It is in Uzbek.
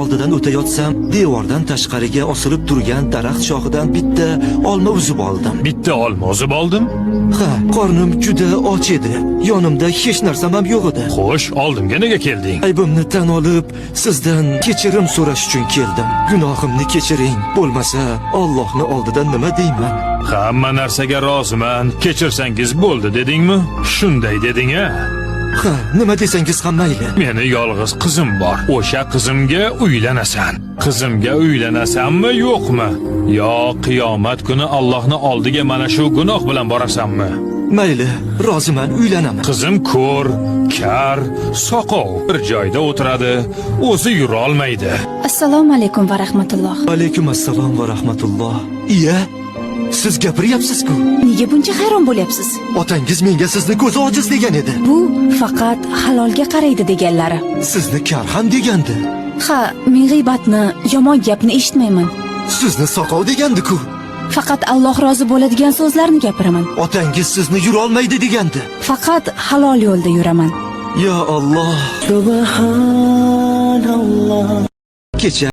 Oldidan o'tayotsam, devordan tashqariga osilib turgan daraxt shoxidan bitta olma uzib oldim. Bitta olma uzib oldim. Ha, qornim juda och edi. Yonimda hech narsam ham yo'q edi. Xo'sh, oldimga nega kelding? Aybimni tan olib, sizdan kechirim so'rash uchun keldim. Gunohimni kechiring. Bo'lmasa, Allohning oldidan nima deyman? Hamma narsaga roziman. Kechirsangiz bo'ldi dedingmi? Shunday deding-a? Ha, nima desangiz ham mayli. Meni yolg'iz qizim bor. O'sha qizimga uylanasan. Qizimga uylanasanmi, yo'qmi? Yo qiyomat kuni Allohning oldiga mana shu gunoh bilan borasanmi? Mayli, roziman, uylanaman. Qizim ko'r, kar, soqov, bir joyda o'tiradi, o'zi yura olmaydi. Assalomu alaykum va rahmatulloh. Alaykum assalom va rahmatulloh. Iya, siz gapiryapsiz-ku. Nega buncha hayron bo'lyapsiz? Otangiz menga sizni ko'zi ojiz degan edi. Bu faqat halolga qaraydi deganlari. Sizni kar ham degandi. Ha, men g'iybatni, yomon gapni eshitmayman. Sizni soqov degandi-ku. Faqat Alloh rozi bo'ladigan so'zlarni gapiraman. Otangiz sizni yura olmaydi degandi. Faqat halol yo'lda yuraman. Ya Alloh, subhanalloh. Kecha